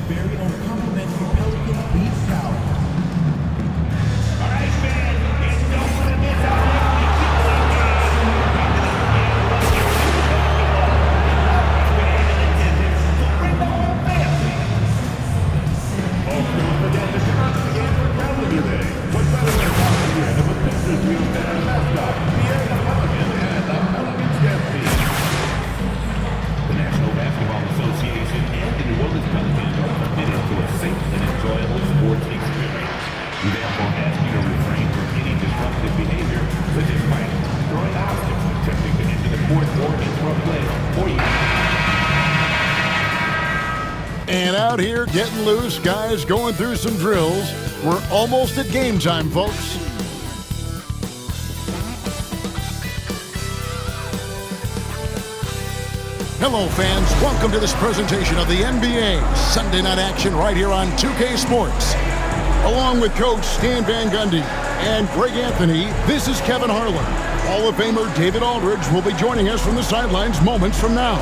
Very own complimentary Pelicans beach towel. All right, fans, you don't want to miss out on the National Basketball Association and the New Orleans Pelicans are committed to a safe and enjoyable sports experience. We therefore ask you to refrain from any disruptive behavior, such as fighting, throwing objects, attempting to enter the court, or interrupt play, or And out here getting loose, guys going through some drills. We're almost at game time, folks. Hello, fans. Welcome to this presentation of the NBA Sunday Night Action right here on 2K Sports. Along with Coach Stan Van Gundy and Greg Anthony, this is Kevin Harlan. Hall of Famer David Aldridge will be joining us from the sidelines moments from now.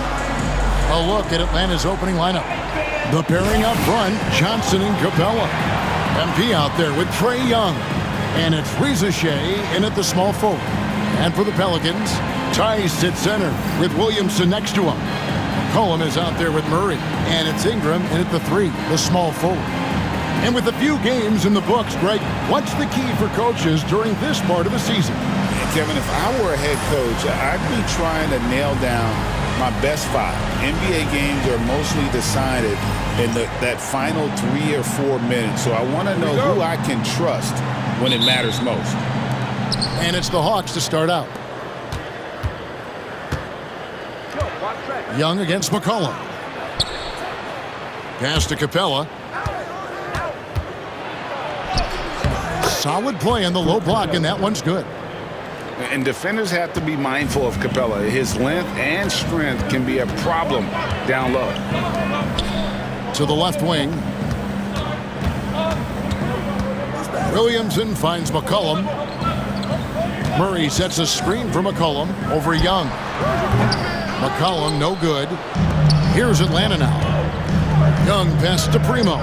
A look at Atlanta's opening lineup. The pairing up front, Johnson and Capella. MP out there with Trae Young. And it's Reza Shea in at the small forward. And for the Pelicans, Tice at center with Williamson next to him. McCollum is out there with Murray. And it's Ingram in at the 3, the small forward. And with a few games in the books, Greg, what's the key for coaches during this part of the season? Kevin, if I were a head coach, I'd be trying to nail down my best 5. NBA games are mostly decided in that final 3 or 4 minutes. So I want to know who I can trust when it matters most. And it's the Hawks to start out. Young against McCollum. Pass to Capella. Solid play on the low block, and that one's good. And defenders have to be mindful of Capella. His length and strength can be a problem down low. To the left wing. Williamson finds McCollum. Murray sets a screen for McCollum over Young. McCollum, no good. Here's Atlanta now. Young pass to Primo.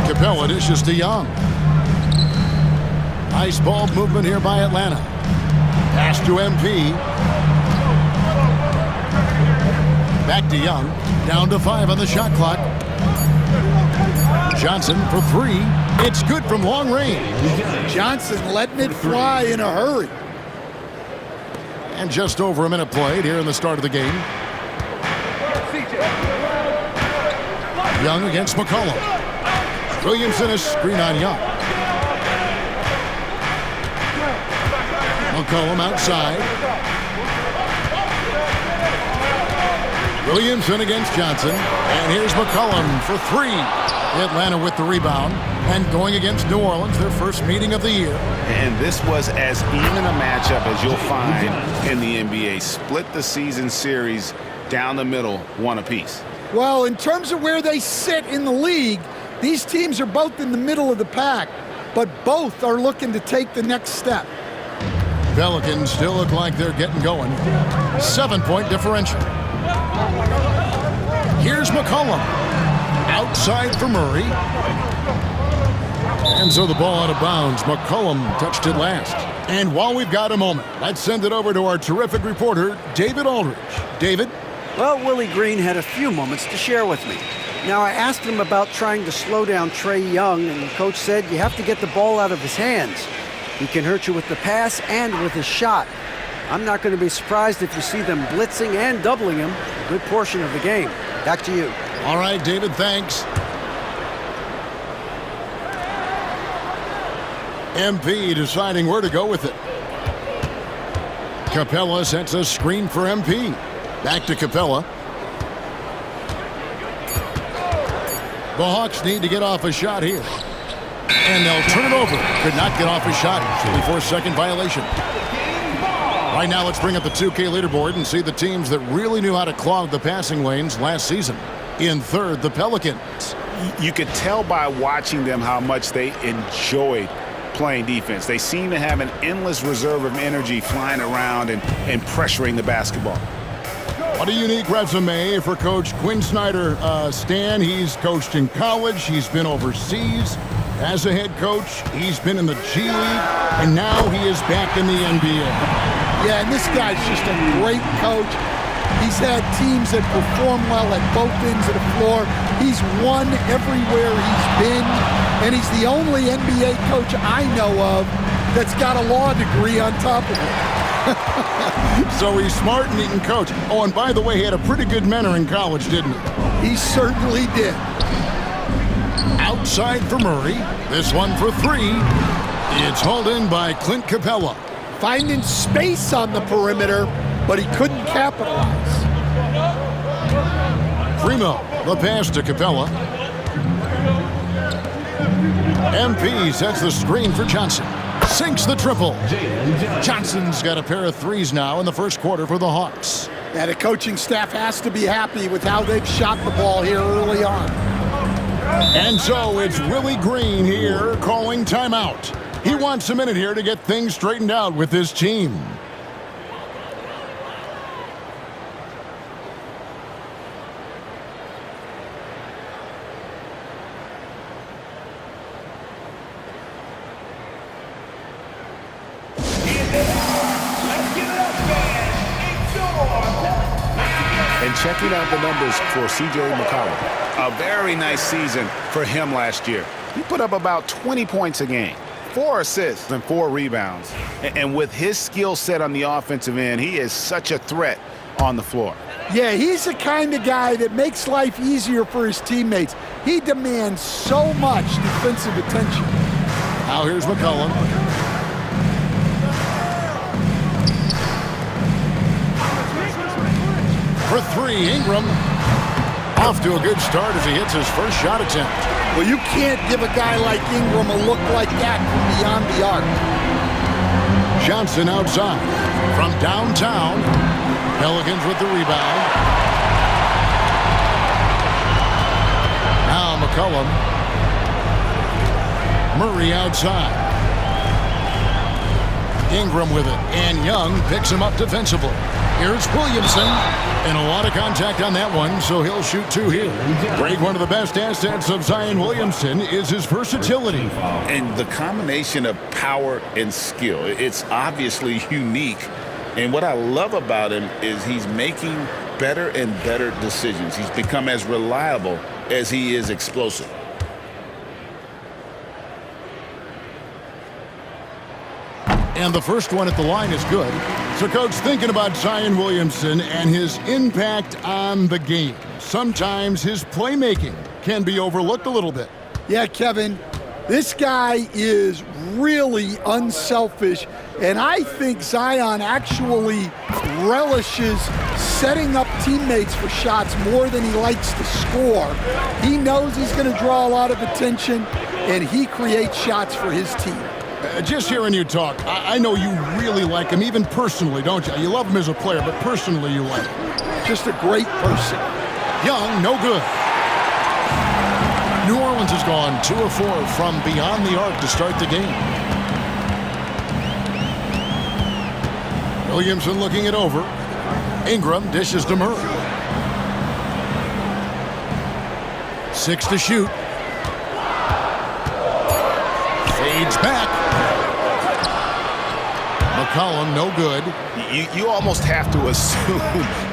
Capella dishes to Young. Nice ball movement here by Atlanta. Pass to MP. Back to Young. Down to 5 on the shot clock. Johnson for 3. It's good from long range. Johnson letting it fly in a hurry. And just over a minute played here in the start of the game. Young against McCollum. Williamson is screen on Young. McCollum outside. Williamson against Johnson. And here's McCollum for 3. Atlanta with the rebound. And going against New Orleans, their first meeting of the year. And this was as even a matchup as you'll find in the NBA. Split the season series down the middle, 1 apiece. Well, in terms of where they sit in the league, these teams are both in the middle of the pack, but both are looking to take the next step. Pelicans still look like they're getting going. 7-point differential. Here's McCollum. Outside for Murray. And so the ball out of bounds. McCollum touched it last. And while we've got a moment, let's send it over to our terrific reporter, David Aldridge. David? Well, Willie Green had a few moments to share with me. Now, I asked him about trying to slow down Trae Young, and Coach said you have to get the ball out of his hands. He can hurt you with the pass and with his shot. I'm not going to be surprised if you see them blitzing and doubling him a good portion of the game. Back to you. All right, David, thanks. MP deciding where to go with it. Capella sets a screen for MP. Back to Capella. The Hawks need to get off a shot here. And they'll turn it over. Could not get off a shot. 24-second violation. Right now, let's bring up the 2K leaderboard and see the teams that really knew how to clog the passing lanes last season. In third, the Pelicans. You could tell by watching them how much they enjoyed playing defense. They seem to have an endless reserve of energy flying around and pressuring the basketball. What a unique resume for Coach Quinn Snyder. Stan, he's coached in college. He's been overseas as a head coach. He's been in the G League, and now he is back in the NBA. Yeah, and this guy's just a great coach. He's had teams that perform well at both ends of the floor. He's won everywhere he's been, and he's the only NBA coach I know of that's got a law degree on top of it. So he's smart and he can coach. Oh, and by the way, he had a pretty good mentor in college, didn't he? He certainly did. Outside for Murray. This one for three. It's hauled in by Clint Capella. Finding space on the perimeter, but he couldn't capitalize. Primo, the pass to Capella. MP sets the screen for Johnson. Sinks the triple. Johnson's got a pair of threes now in the first quarter for the Hawks. Yeah, the coaching staff has to be happy with how they've shot the ball here early on. And so it's Willie Green here calling timeout. He wants a minute here to get things straightened out with his team. And checking out the numbers for C.J. McCollum. A very nice season for him last year. He put up about 20 points a game, 4 assists and 4 rebounds. And with his skill set on the offensive end, he is such a threat on the floor. Yeah, he's the kind of guy that makes life easier for his teammates. He demands so much defensive attention. Now here's McCollum. For three, Ingram. Off to a good start as he hits his first shot attempt. Well, you can't give a guy like Ingram a look like that from beyond the arc. Johnson outside. From downtown. Pelicans with the rebound. Now McCollum. Murray outside. Ingram with it. And Young picks him up defensively. Here's Williamson. And a lot of contact on that one, so he'll shoot 2 here. Greg, one of the best assets of Zion Williamson is his versatility. And the combination of power and skill, it's obviously unique. And what I love about him is he's making better and better decisions. He's become as reliable as he is explosive. And the first one at the line is good. So, Coach, thinking about Zion Williamson and his impact on the game, sometimes his playmaking can be overlooked a little bit. Yeah, Kevin, this guy is really unselfish, and I think Zion actually relishes setting up teammates for shots more than he likes to score. He knows he's going to draw a lot of attention, and he creates shots for his team. Just hearing you talk, I know you really like him, even personally, don't you? You love him as a player, but personally you like him. Just a great person. Young, no good. New Orleans has gone 2 of 4 from beyond the arc to start the game. Williamson looking it over. Ingram dishes to Murray. 6 to shoot. Fades back. McCollum, no good. You almost have to assume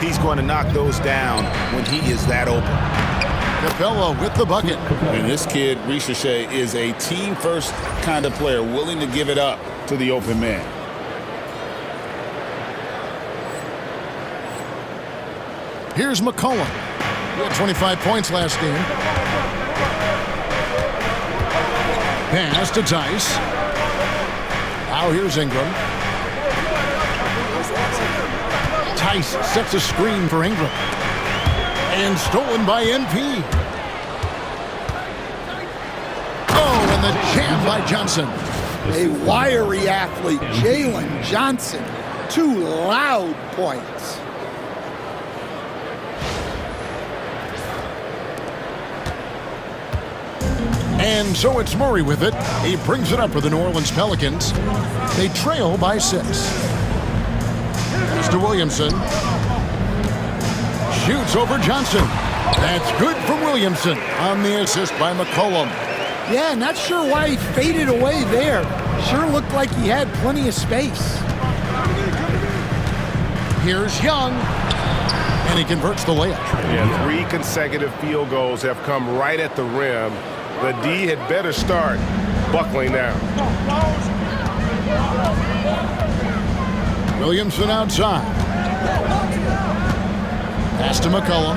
he's going to knock those down when he is that open. Capella with the bucket. And this kid, Ricochet, is a team-first kind of player, willing to give it up to the open man. Here's McCollum. He had 25 points last game. Pass to Tice. Now here's Ingram. Tice sets a screen for Ingram. And stolen by MP. Oh, and the jam by Johnson. A wiry athlete, Jalen Johnson. 2 loud points. And so it's Murray with it. He brings it up for the New Orleans Pelicans. They trail by 6. Pass to Williamson. Shoots over Johnson. That's good from Williamson on the assist by McCollum. Yeah, not sure why he faded away there. Sure looked like he had plenty of space. Here's Young. And he converts the layup. Yeah, 3 consecutive field goals have come right at the rim. The D had better start buckling down. Williamson outside. Pass to McCollum.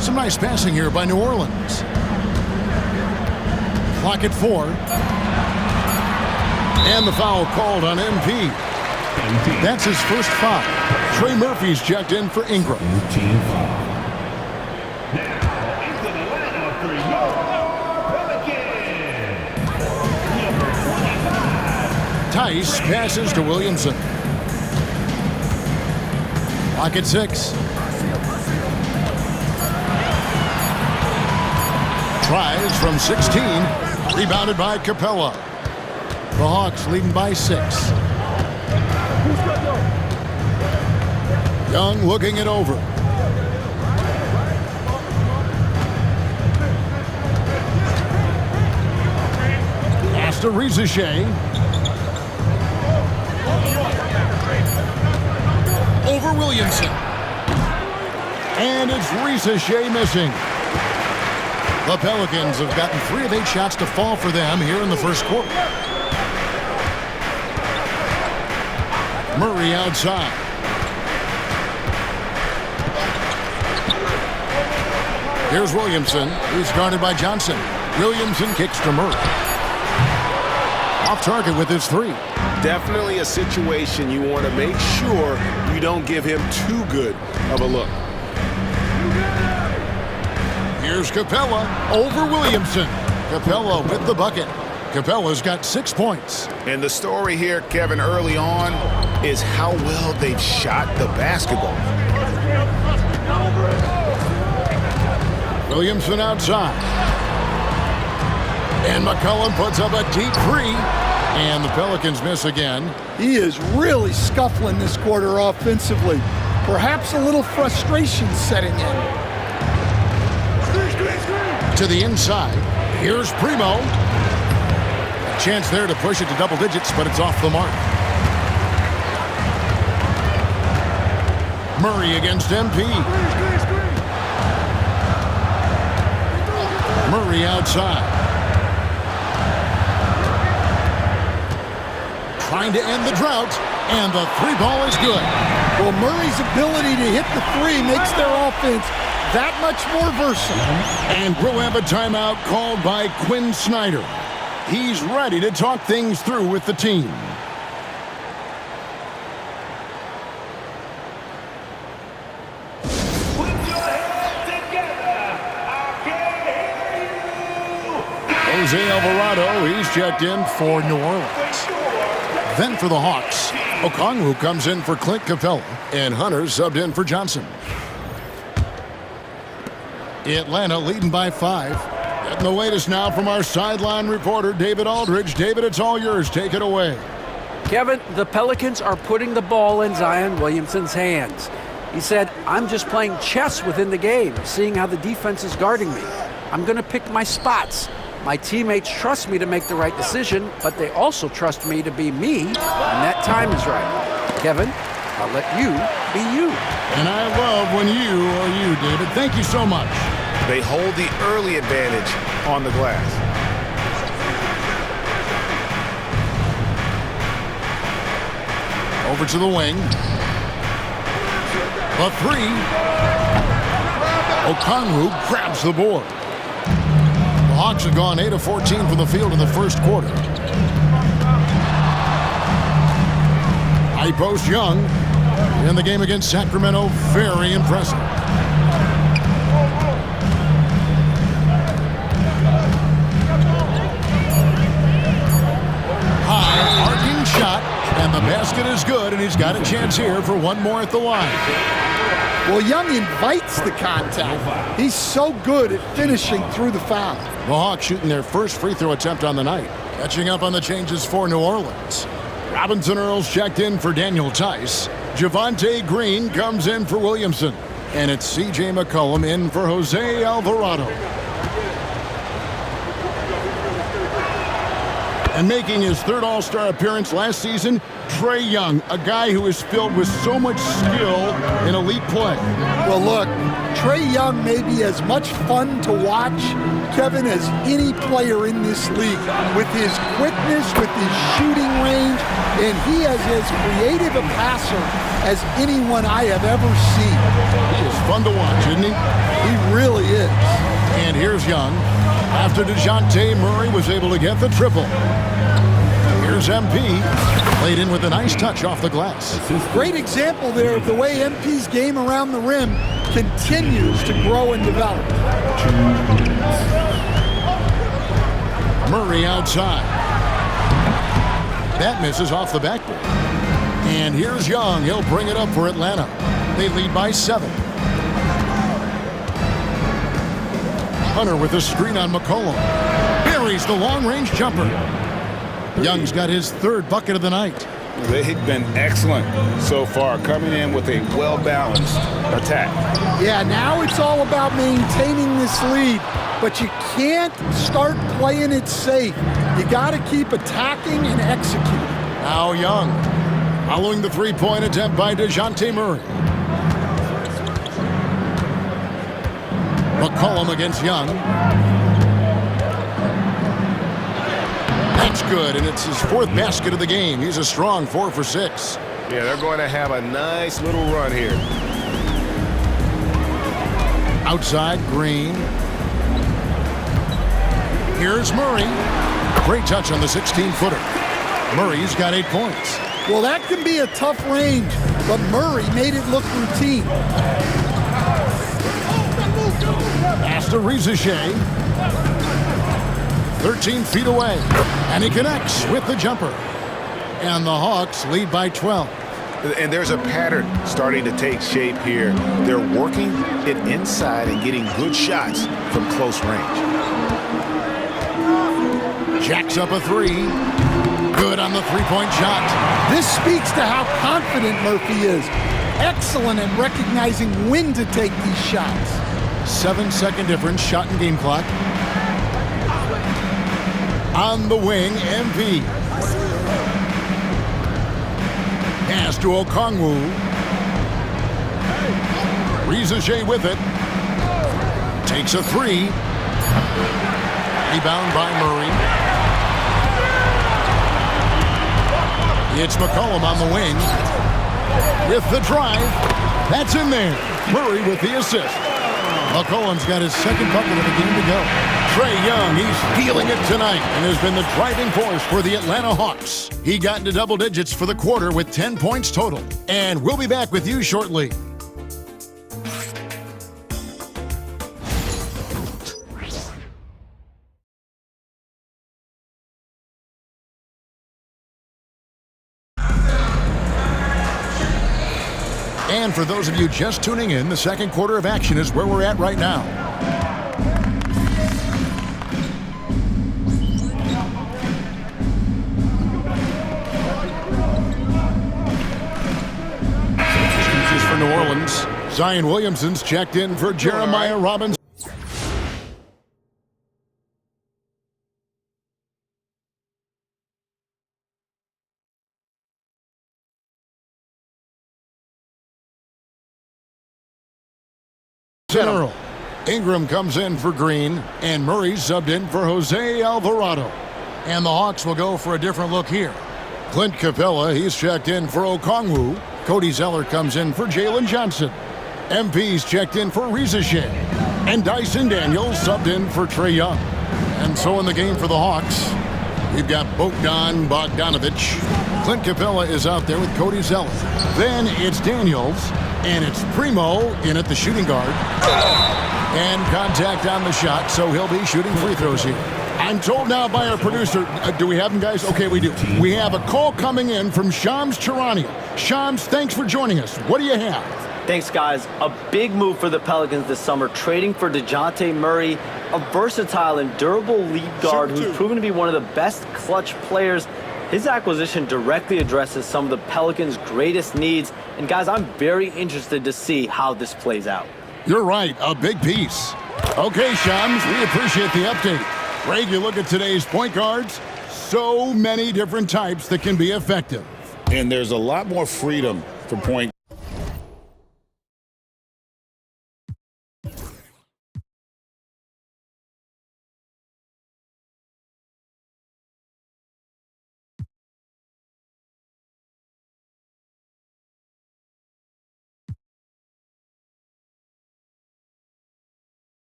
Some nice passing here by New Orleans. Clock at 4. And the foul called on MP. That's his first foul. Trey Murphy's checked in for Ingram. Team foul. Now into the lineup for your Pelicans. Number 25. Tice passes to Williamson. Clock at 6. Tries from 16. Rebounded by Capella. The Hawks leading by 6. Young looking it over. Pass to Rizachet. Over Williamson. And it's Rizachet missing. The Pelicans have gotten 3 of 8 shots to fall for them here in the first quarter. Murray outside. Here's Williamson. He's guarded by Johnson. Williamson kicks to Murray. Off target with his 3. Definitely a situation you want to make sure you don't give him too good of a look. Here's Capella over Williamson. Capella with the bucket. Capella's got 6 points. And the story here, Kevin, early on is how well they've shot the basketball. Williamson outside. And McCollum puts up a deep 3. And the Pelicans miss again. He is really scuffling this quarter offensively. Perhaps a little frustration setting in. To the inside. Here's Primo. A chance there to push it to double digits, but it's off the mark. Murray against MP. Murray outside. Trying to end the drought, and the 3 ball is good. Well, Murray's ability to hit the 3 makes their offense that much more versatile. And we'll have a timeout called by Quinn Snyder. He's ready to talk things through with the team. Put your hands together. I can hear you. Jose Alvarado, he's checked in for New Orleans. Then for the Hawks, Okongwu comes in for Clint Capella, and Hunter subbed in for Johnson. Atlanta leading by 5. Getting the latest now from our sideline reporter, David Aldridge. David, it's all yours. Take it away. Kevin, the Pelicans are putting the ball in Zion Williamson's hands. He said, I'm just playing chess within the game, seeing how the defense is guarding me. I'm going to pick my spots. My teammates trust me to make the right decision, but they also trust me to be me when that time is right. Kevin, I'll let you be you. And I love when you are you, David. Thank you so much. They hold the early advantage on the glass. Over to the wing. The 3. Okongwu grabs the board. The Hawks have gone 8 of 14 from the field in the first quarter. High post Young in the game against Sacramento. Very impressive. And the basket is good, and he's got a chance here for one more at the line. Well, Young invites the contact. He's so good at finishing through the foul. The Hawks shooting their first free throw attempt on the night. Catching up on the changes for New Orleans. Robinson Earls checked in for Daniel Tice. Javonte Green comes in for Williamson. And it's C.J. McCollum in for Jose Alvarado. And making his third All-Star appearance last season, Trae Young, a guy who is filled with so much skill in elite play. Well, look, Trae Young may be as much fun to watch, Kevin, as any player in this league. With his quickness, with his shooting range, and he is as creative a passer as anyone I have ever seen. He is fun to watch, isn't he? He really is. And here's Young. After DeJounte Murray was able to get the triple. Here's MP. Played in with a nice touch off the glass. Great example there of the way MP's game around the rim continues to grow and develop. Murray outside. That misses off the backboard. And here's Young. He'll bring it up for Atlanta. They lead by 7. Hunter with a screen on McCollum. Buries the long-range jumper. Young's got his third bucket of the night. They've been excellent so far, coming in with a well-balanced attack. Yeah, now it's all about maintaining this lead, but you can't start playing it safe. You got to keep attacking and executing. Now Young, following the three-point attempt by DeJounte Murray. McCollum against Young. That's good, and it's his fourth basket of the game. He's a strong 4 for 6. Yeah, they're going to have a nice little run here. Outside, Green. Here's Murray. Great touch on the 16-footer. Murray's got 8 points. Well, that can be a tough range, but Murray made it look routine. Pass to Rizichet. 13 feet away. And he connects with the jumper. And the Hawks lead by 12. And there's a pattern starting to take shape here. They're working it inside and getting good shots from close range. Jacks up a 3. Good on the three-point shot. This speaks to how confident Murphy is. Excellent at recognizing when to take these shots. 7-second difference, shot and game clock. On the wing, MP. Pass to Okongwu. Rizichet with it. Takes a 3. Rebound by Murray. It's McCollum on the wing. With the drive. That's in there. Murray with the assist. McCollum's got his second bucket of the game to go. Trae Young, he's feeling it tonight and has been the driving force for the Atlanta Hawks. He got into double digits for the quarter with 10 points total. And we'll be back with you shortly. And for those of you just tuning in, the second quarter of action is where we're at right now. Substitutions for New Orleans. Zion Williamson's checked in for Jeremiah Robbins. Earl. Ingram comes in for Green, and Murray subbed in for Jose Alvarado. And the Hawks will go for a different look here. Clint Capella, he's checked in for Okongwu. Cody Zeller comes in for Jalen Johnson. MP's checked in for Rizichet. And Dyson Daniels subbed in for Trae Young. And so in the game for the Hawks, we've got Bogdan Bogdanovic. Clint Capella is out there with Cody Zeller. Then it's Daniels. And it's Primo in at the shooting guard. And contact on the shot, so he'll be shooting free throws here. I'm told now by our producer, do we have him, guys? Okay, we do. We have a call coming in from Shams Charania. Shams, thanks for joining us. What do you have? Thanks, guys. A big move for the Pelicans this summer, trading for DeJounte Murray, a versatile and durable lead guard who's proven to be one of the best clutch players. His acquisition directly addresses some of the Pelicans' greatest needs. And, guys, I'm very interested to see how this plays out. You're right, a big piece. Okay, Shams, we appreciate the update. Greg, you look at today's point guards, so many different types that can be effective. And there's a lot more freedom for point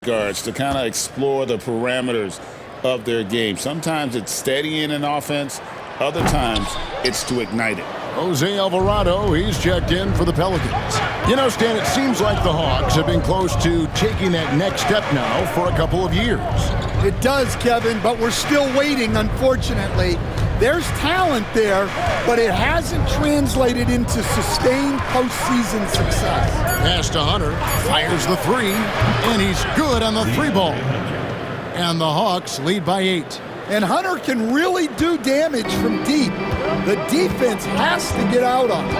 guards to kind of explore the parameters of their game. Sometimes it's steadying an offense. Other times it's to ignite it. Jose Alvarado, he's checked in for the Pelicans. You know, Stan, it seems like the Hawks have been close to taking that next step now for a couple of years. It does, Kevin, but we're still waiting, unfortunately. There's talent there, but it hasn't translated into sustained postseason success. Pass to Hunter, fires the three, and he's good on the three ball. And the Hawks lead by 8. And Hunter can really do damage from deep. The defense has to get out on it.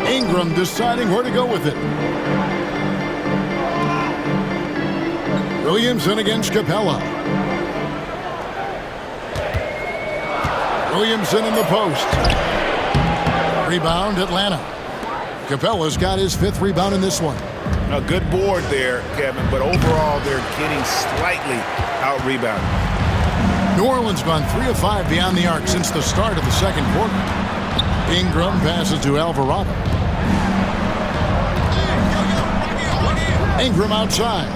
Ingram deciding where to go with it. Williamson against Capella. Williamson in the post. Rebound, Atlanta. Capella's got his 5th rebound in this one. A good board there, Kevin, but overall they're getting slightly out-rebounded. New Orleans gone 3 of 5 beyond the arc since the start of the second quarter. Ingram passes to Alvarado. Ingram outside.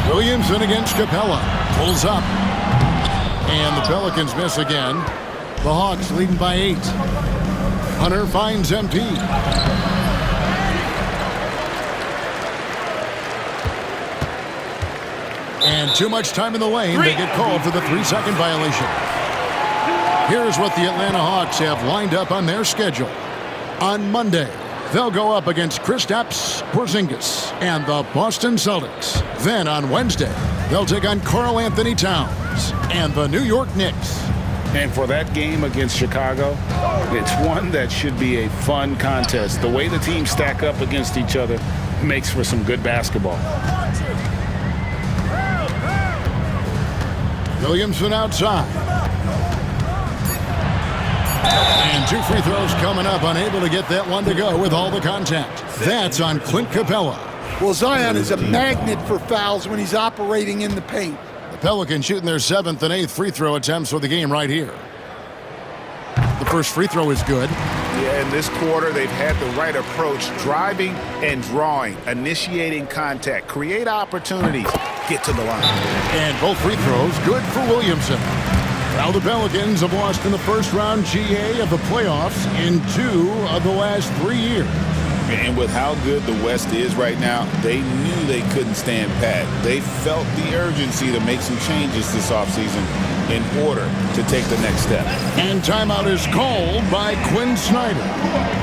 Williamson against Capella. Pulls up. And the Pelicans miss again. The Hawks leading by 8. Hunter finds MP. And too much time in the lane. They get called for the 3-second violation. Here's what the Atlanta Hawks have lined up on their schedule. On Monday, they'll go up against Kristaps Porzingis and the Boston Celtics. Then on Wednesday, they'll take on Karl Anthony Towns and the New York Knicks. And for that game against Chicago, it's one that should be a fun contest. The way the teams stack up against each other makes for some good basketball. Williamson outside. And 2 free throws coming up, unable to get that one to go with all the contact. That's on Clint Capella. Well, Zion is a magnet for fouls when he's operating in the paint. The Pelicans shooting their 7th and 8th free throw attempts for the game right here. The first free throw is good. Yeah, in this quarter, they've had the right approach, driving and drawing, initiating contact, create opportunities, get to the line. And both free throws good for Williamson. Now the Pelicans have lost in the first round GA of the playoffs in 2 of the last 3 years. And with how good the West is right now, they knew they couldn't stand pat. They felt the urgency to make some changes this offseason in order to take the next step. And timeout is called by Quinn Snyder.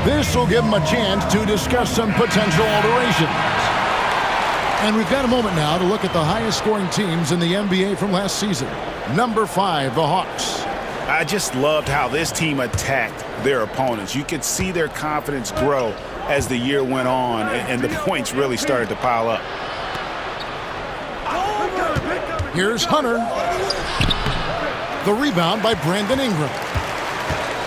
This will give them a chance to discuss some potential alterations. And we've got a moment now to look at the highest scoring teams in the NBA from last season. Number 5, the Hawks. I just loved how this team attacked their opponents. You could see their confidence grow as the year went on, and the points really started to pile up. Here's Hunter. The rebound by Brandon Ingram.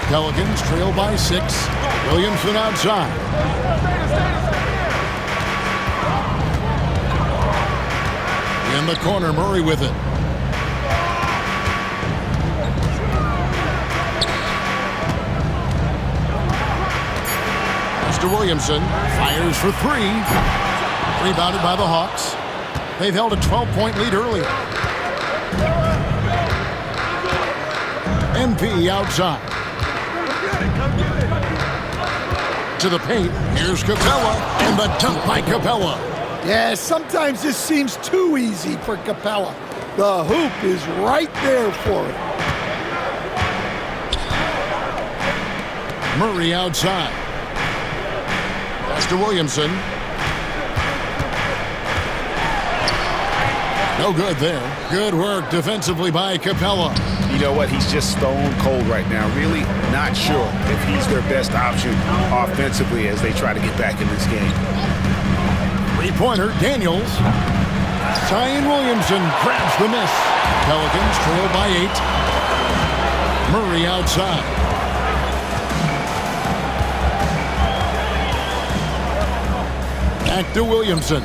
Pelicans trail by 6. Williamson outside. In the corner, Murray with it. to Williamson. Fires for three. Rebounded by the Hawks. They've held a 12-point lead early. MP outside. To the paint. Here's Capella. And the dunk by Capella. Yeah, sometimes this seems too easy for Capella. The hoop is right there for him. Murray outside. Pass to Williamson. No good there. Good work defensively by Capella. You know what? He's just stone cold right now. Really not sure if he's their best option offensively as they try to get back in this game. Three-pointer, Daniels. Zion Williamson grabs the miss. Pelicans trail by 8. Murray outside. Back to Williamson.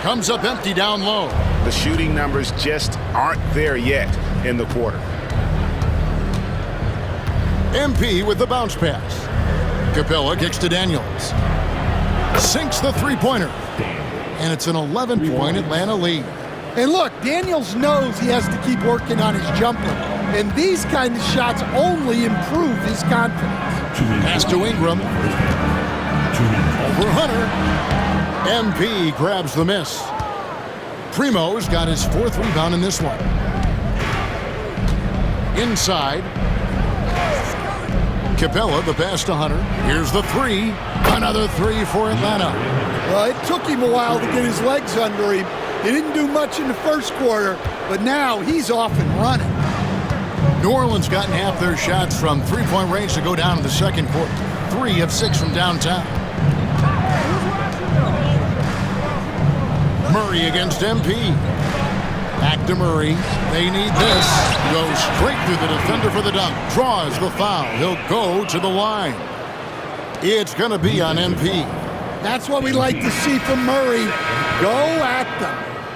Comes up empty down low. The shooting numbers just aren't there yet in the quarter. MP with the bounce pass. Capella kicks to Daniels. Sinks the three-pointer. And it's an 11-point Atlanta lead. And look, Daniels knows he has to keep working on his jumper. And these kind of shots only improve his confidence. Pass to Ingram. Over Hunter. MP grabs the miss. Primo's got his 4th rebound in this one. Inside. Capella, the pass to Hunter. Here's the three. Another three for Atlanta. Well, it took him a while to get his legs under him. He didn't do much in the first quarter, but now he's off and running. New Orleans gotten half their shots from three-point range to go down in the second quarter. 3 of 6 from downtown. Murray against MP. Back to Murray. They need this. Goes straight through the defender for the dunk. Draws the foul. He'll go to the line. It's going to be on MP. That's what we like to see from Murray. Go at them.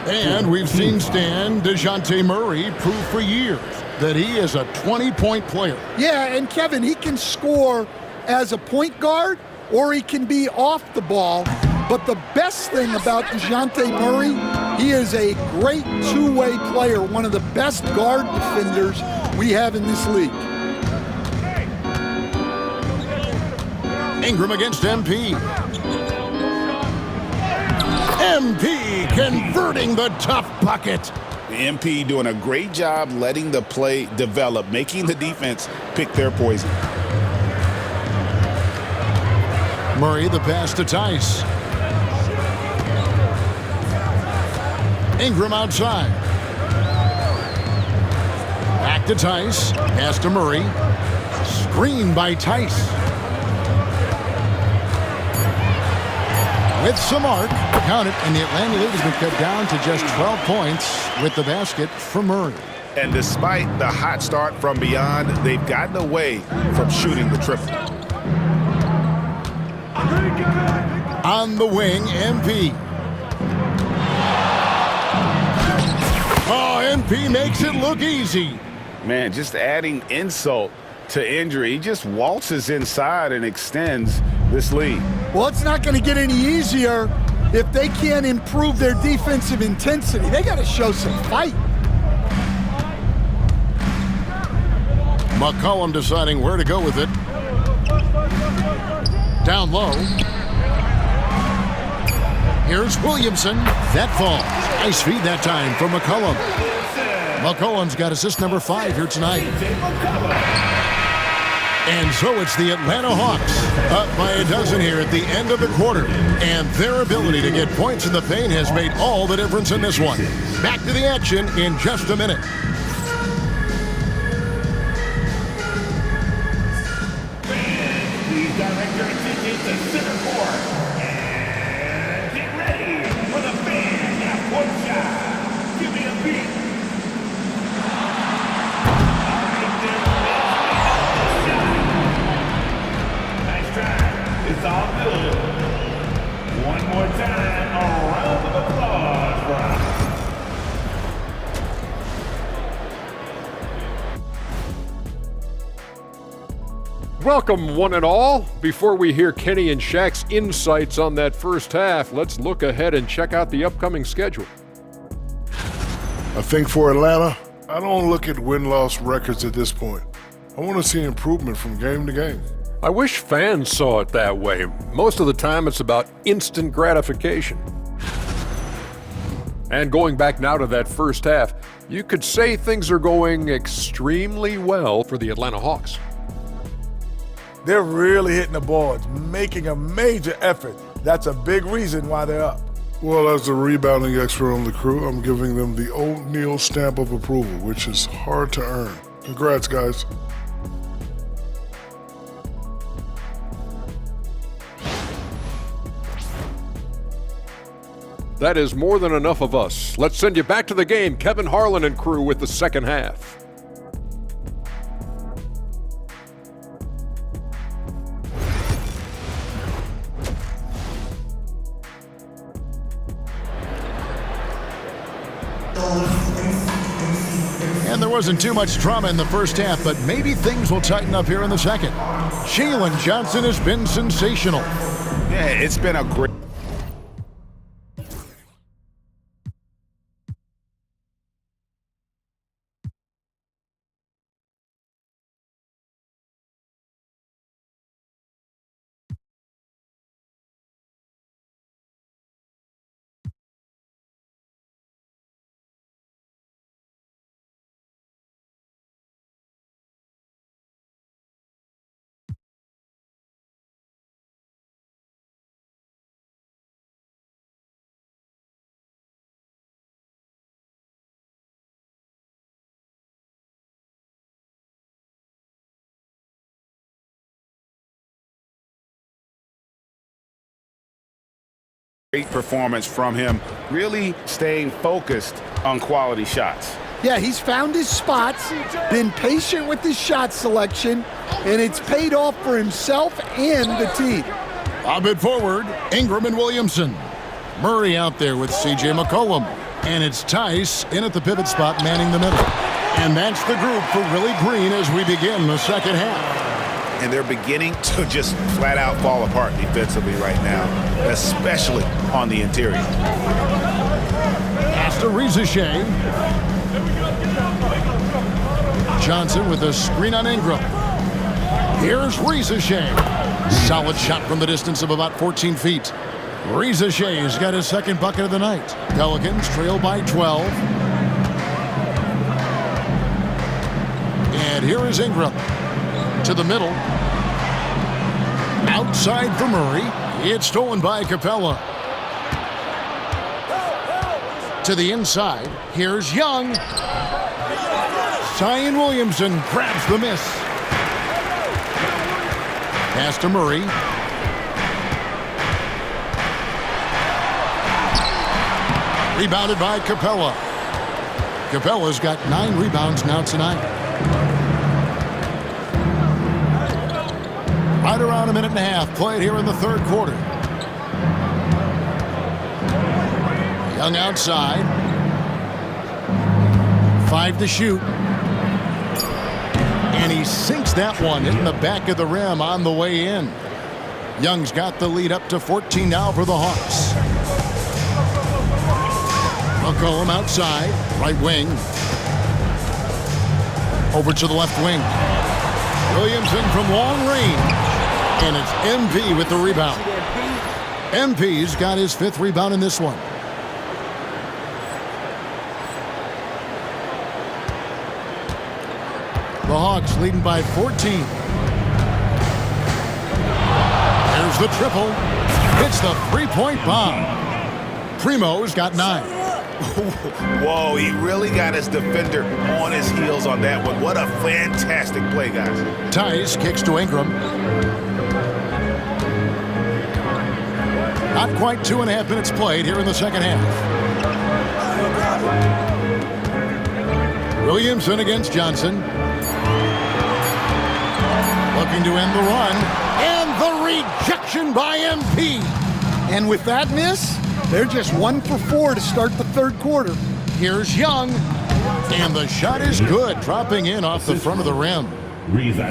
And we've seen Stan DeJounte Murray prove for years that he is a 20-point player. Yeah, and Kevin, he can score as a point guard or he can be off the ball. But the best thing about DeJounte Murray, he is a great two-way player, one of the best guard defenders we have in this league. Ingram against MP. MP converting the tough bucket. MP doing a great job letting the play develop, making the defense pick their poison. Murray, the pass to Tice. Ingram outside. Back to Tice. Pass to Murray. Screen by Tice. With some arc, count it, and the Atlanta lead has been cut down to just 12 points with the basket from Murray. And despite the hot start from beyond, they've gotten away from shooting the triple. On the wing, MP. Oh, MP makes it look easy. Man, just adding insult to injury. He just waltzes inside and extends this lead. Well, it's not going to get any easier if they can't improve their defensive intensity. They got to show some fight. McCollum deciding where to go with it. Down low. Here's Williamson. That falls. Nice feed that time from McCollum. McCollum's got assist number 5 here tonight. And so it's the Atlanta Hawks up by a dozen here at the end of the quarter. And their ability to get points in the paint has made all the difference in this one. Back to the action in just a minute. Please direct your attention to center court. And get ready for the fan half-court shot. Give me a beat. It's all good. One more time, a round of applause for welcome one and all. Before we hear Kenny and Shaq's insights on that first half, let's look ahead and check out the upcoming schedule. I think for Atlanta, I don't look at win-loss records at this point. I want to see improvement from game to game. I wish fans saw it that way. Most of the time it's about instant gratification. And going back now to that first half, you could say things are going extremely well for the Atlanta Hawks. They're really hitting the boards, making a major effort. That's a big reason why they're up. Well, as the rebounding expert on the crew, I'm giving them the O'Neal stamp of approval, which is hard to earn. Congrats, guys. That is more than enough of us. Let's send you back to the game. Kevin Harlan and crew with the second half. And there wasn't too much drama in the first half, but maybe things will tighten up here in the second. Jalen Johnson has been sensational. Yeah, it's been a great... Great performance from him, really staying focused on quality shots. Yeah, he's found his spots, been patient with his shot selection, and it's paid off for himself and the team. A bit forward, Ingram and Williamson. Murray out there with C.J. McCollum. And it's Tice in at the pivot spot, manning the middle. And that's the group for Willie Green as we begin the second half. And they're beginning to just flat out fall apart defensively right now, especially on the interior. Pass to Rizachet. Johnson with a screen on Ingram. Here's Rizachet. Solid shot from the distance of about 14 feet. Rizachet's got his second bucket of the night. Pelicans trail by 12. And here is Ingram. To the middle. Outside for Murray. It's stolen by Capella. To the inside. Here's Young. Zion Williamson grabs the miss. Pass to Murray. Rebounded by Capella. Capella's got 9 rebounds now tonight. Right around a minute and a half played here in the third quarter. Young outside. 5 to shoot. And he sinks that one in the back of the rim on the way in. Young's got the lead up to 14 now for the Hawks. McCollum outside, right wing. Over to the left wing. Williamson from long range. And it's MP with the rebound. MP's got his 5th rebound in this one. The Hawks leading by 14. There's the triple. Hits the three-point bomb. Primo's got 9. Whoa, he really got his defender on his heels on that one. What a fantastic play, guys. Tice kicks to Ingram. Not quite 2.5 minutes played here in the second half. Williamson against Johnson. Looking to end the run. And the rejection by MP. And with that miss, they're just 1 for 4 to start the third quarter. Here's Young. And the shot is good, dropping in off the front of the rim.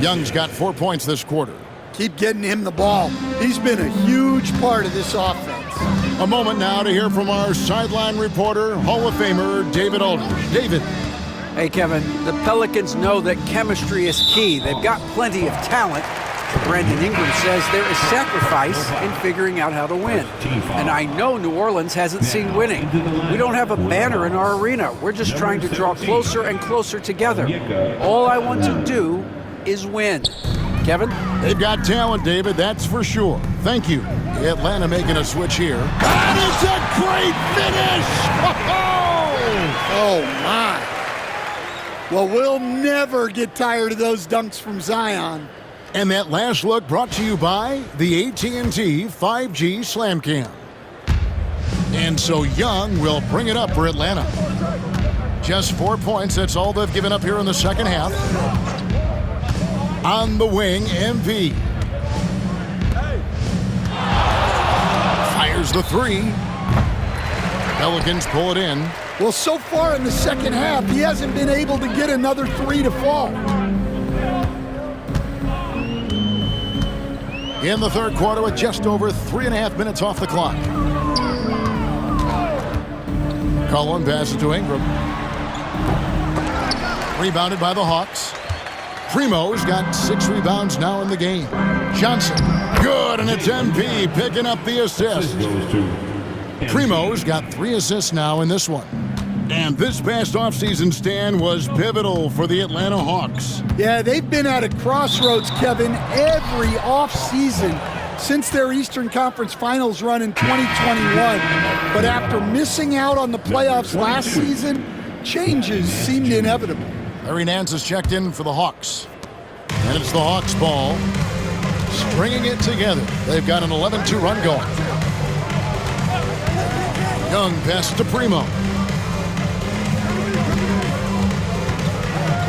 Young's got 4 points this quarter. Keep getting him the ball. He's been a huge part of this offense. A moment now to hear from our sideline reporter, Hall of Famer David Aldridge. David. Hey, Kevin, the Pelicans know that chemistry is key. They've got plenty of talent. Brandon Ingram says there is sacrifice in figuring out how to win. And I know New Orleans hasn't seen winning. We don't have a banner in our arena. We're just trying to draw closer and closer together. All I want to do is win. Kevin? They've got talent, David, that's for sure. Thank you. Atlanta making a switch here. And it's a great finish! Oh, my. Well, we'll never get tired of those dunks from Zion. And that last look brought to you by the AT&T 5G Slam Cam. And so Young will bring it up for Atlanta. Just 4 points, that's all they've given up here in the second half. On the wing, MP. Fires the three. Pelicans pull it in. Well, so far in the second half, he hasn't been able to get another three to fall. In the third quarter with just over 3.5 minutes off the clock. Cullen passes to Ingram. Rebounded by the Hawks. Primo's got 6 rebounds now in the game. Johnson, good, and it's MP picking up the assist. Primo's got 3 assists now in this one. And this past offseason stand was pivotal for the Atlanta Hawks. Yeah, they've been at a crossroads, Kevin, every offseason since their Eastern Conference Finals run in 2021. But after missing out on the playoffs last season, changes seemed inevitable. Larry Nance has checked in for the Hawks. And it's the Hawks' ball. Stringing it together. They've got an 11-2 run going. Young passes to Primo.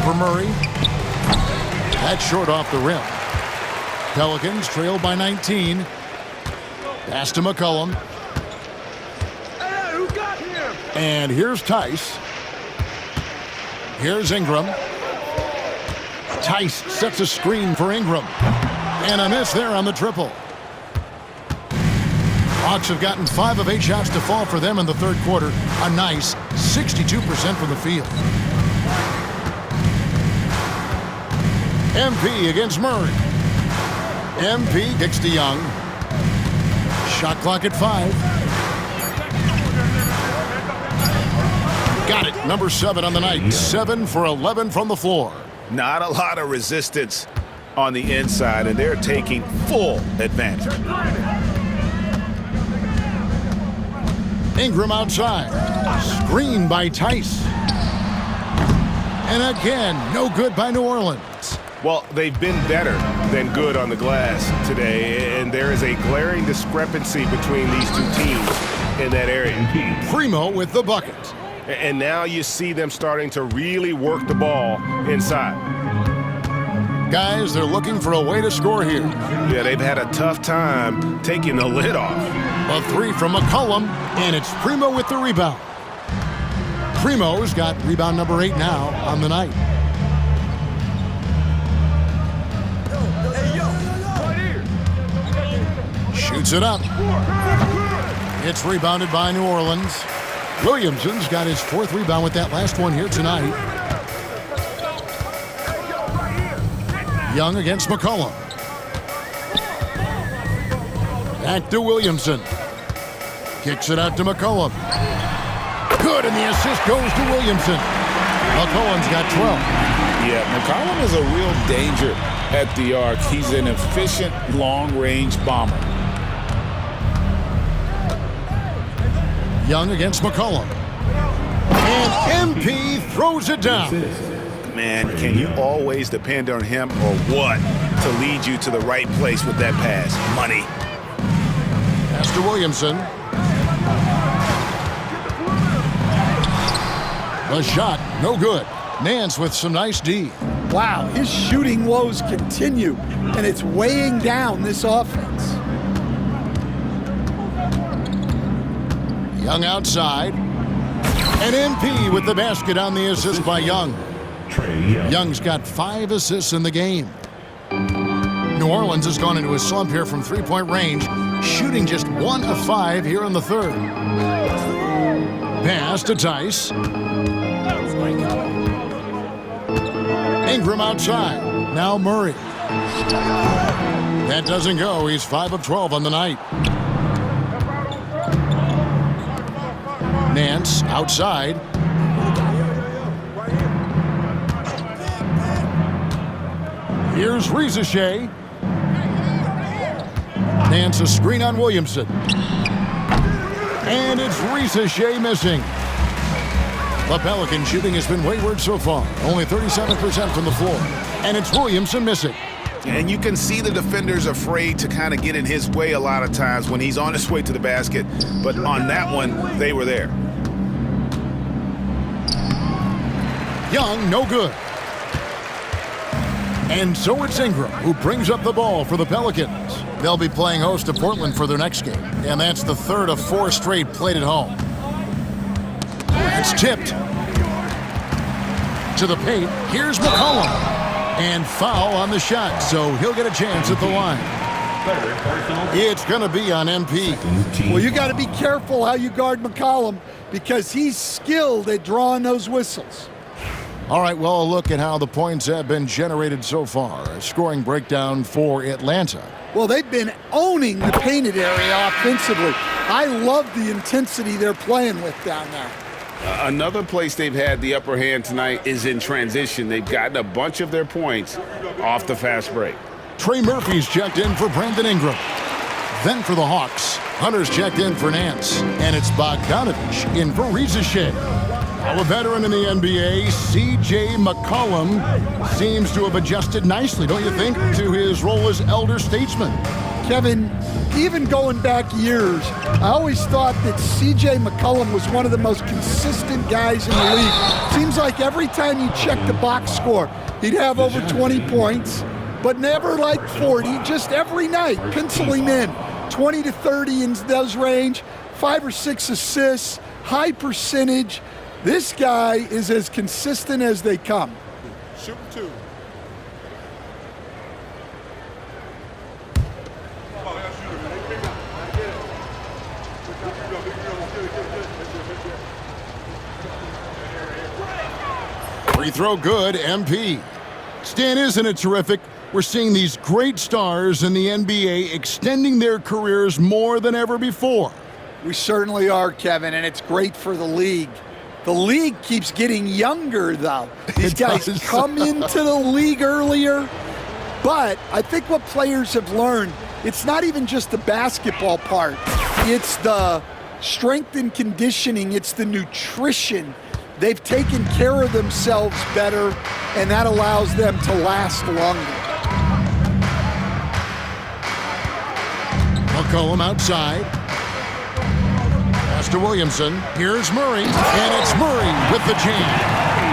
For Murray. That's short off the rim. Pelicans trailed by 19. Pass to McCollum. Hey, who got him? And here's Tice. Here's Ingram. Tice sets a screen for Ingram. And a miss there on the triple. Hawks have gotten 5 of 8 shots to fall for them in the third quarter. A nice 62% from the field. MP against Murray. MP kicks to Young. Shot clock at 5. Got it. Number 7 on the night. 7 for 11 from the floor. Not a lot of resistance on the inside, and they're taking full advantage. Ingram outside. Screen by Tice. And again, no good by New Orleans. Well, they've been better than good on the glass today, and there is a glaring discrepancy between these two teams in that area. Primo with the bucket. And now you see them starting to really work the ball inside. Guys, they're looking for a way to score here. Yeah, they've had a tough time taking the lid off. A 3 from McCollum, and it's Primo with the rebound. Primo's got rebound number 8 now on the night. Shoots it up. It's rebounded by New Orleans. Williamson's got his 4th rebound with that last one here tonight. Young against McCollum. Back to Williamson. Kicks it out to McCollum. Good, and the assist goes to Williamson. McCollum's got 12. Yeah, McCollum is a real danger at the arc. He's an efficient long-range bomber. Young against McCollum. And MP throws it down. Man, can you always depend on him or what to lead you to the right place with that pass? Money. Pass to Williamson. The shot, no good. Nance with some nice D. Wow, his shooting woes continue, and it's weighing down this offense. Young outside. And MP with the basket on the assist by Young. Trae Young. Young's got 5 assists in the game. New Orleans has gone into a slump here from three-point range, shooting just 1 of 5 here in the third. Pass to Tice. Ingram outside. Now Murray. That doesn't go. He's 5 of 12 on the night. Nance outside. Here's Rizachet. Nance a screen on Williamson. And it's Rizachet missing. The Pelican shooting has been wayward so far. Only 37% from the floor. And it's Williamson missing. And you can see the defenders afraid to kind of get in his way a lot of times when he's on his way to the basket. But on that one, they were there. Young, no good. And so it's Ingram who brings up the ball for the Pelicans. They'll be playing host to Portland for their next game. And that's the third of 4 straight played at home. It's tipped to the paint. Here's McCollum. And foul on the shot, so he'll get a chance at the line. It's going to be on MP. Well, you got to be careful how you guard McCollum because he's skilled at drawing those whistles. All right, well, a look at how the points have been generated so far. A scoring breakdown for Atlanta. Well, they've been owning the painted area offensively. I love the intensity they're playing with down there. Another place they've had the upper hand tonight is in transition. They've gotten a bunch of their points off the fast break. Trey Murphy's checked in for Brandon Ingram. Then for the Hawks, Hunter's checked in for Nance. And it's Bogdanovich in for Rizachet. Now a veteran in the NBA, C.J. McCollum, seems to have adjusted nicely, don't you think, to his role as elder statesman. Kevin, even going back years, I always thought that C.J. McCollum was one of the most consistent guys in the league. Seems like every time you check the box score, he'd have over 20 points, but never like 40, just every night, pencil him in. 20 to 30 in those range, 5 or 6 assists, high percentage. This guy is as consistent as they come. Shoot 2. Free throw good, MP. Stan, isn't it terrific? We're seeing these great stars in the NBA extending their careers more than ever before. We certainly are, Kevin, and it's great for the league. The league keeps getting younger, though. These guys come into the league earlier, but I think what players have learned, it's not even just the basketball part. It's the strength and conditioning. It's the nutrition. They've taken care of themselves better, and that allows them to last longer. McCollum outside. Pass to Williamson. Here's Murray, and it's Murray with the jam.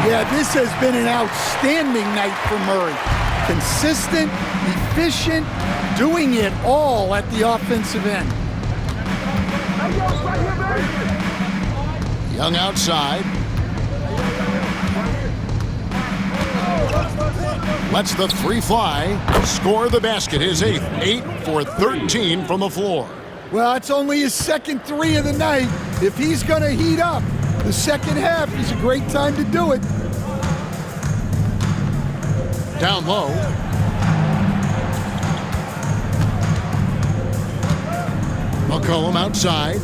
Yeah, this has been an outstanding night for Murray. Consistent, efficient, doing it all at the offensive end. Young outside. Lets the 3 fly. Score the basket, his 8th. 8 for 13 from the floor. Well, it's only his second 3 of the night. If he's going to heat up the second half, is a great time to do it. Down low. McCollum outside.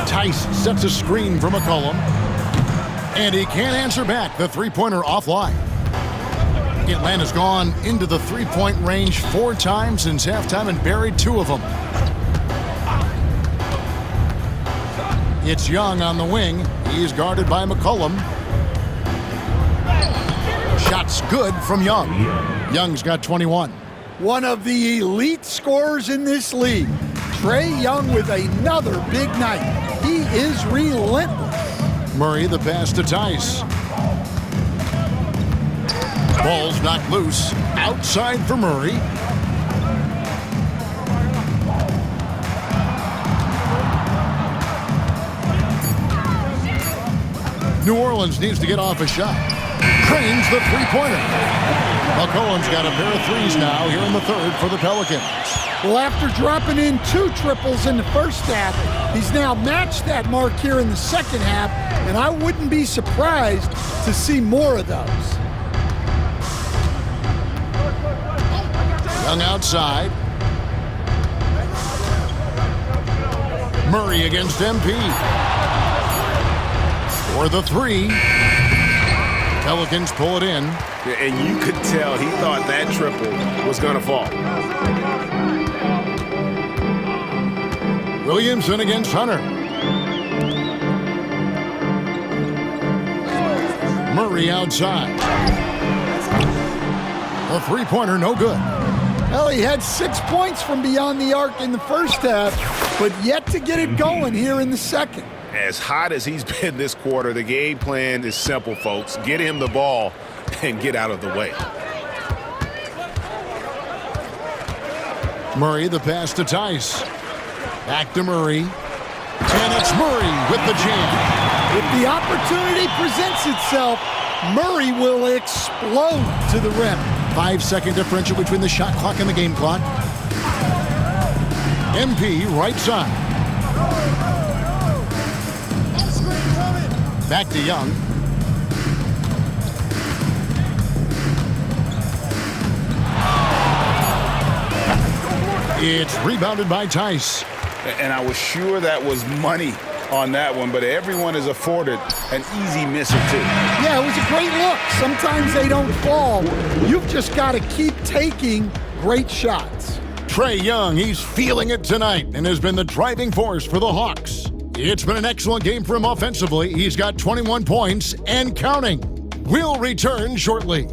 Tice sets a screen for McCollum. And he can't answer back. The three-pointer offline. Atlanta's gone into the three-point range 4 times since halftime and buried 2 of them. It's Young on the wing. He's guarded by McCollum. Shot's good from Young. Young's got 21. One of the elite scorers in this league. Trae Young with another big night. He is relentless. Murray the pass to Tice. Ball's knocked loose. Outside for Murray. New Orleans needs to get off a shot. Cranes the three-pointer. McCollum's got a pair of threes now here in the third for the Pelicans. Well, after dropping in 2 triples in the first half, he's now matched that mark here in the second half, and I wouldn't be surprised to see more of those. Young outside. Murray against MP. For the three. Pelicans pull it in. And you could tell he thought that triple was going to fall. Williamson against Hunter. Murray outside. A three-pointer, no good. Well, he had 6 points from beyond the arc in the first half, but yet to get it going here in the second. As hot as he's been this quarter, the game plan is simple, folks. Get him the ball and get out of the way. Murray, the pass to Tice. Back to Murray. And it's Murray with the jam. If the opportunity presents itself, Murray will explode to the rim. 5-second differential between the shot clock and the game clock. MP right side. Back to Young. It's rebounded by Tice. And I was sure that was money on that one, but everyone is afforded an easy miss or two. Yeah, it was a great look. Sometimes they don't fall. You've just got to keep taking great shots. Trae Young, he's feeling it tonight and has been the driving force for the Hawks. It's been an excellent game for him offensively. He's got 21 points and counting. We'll return shortly.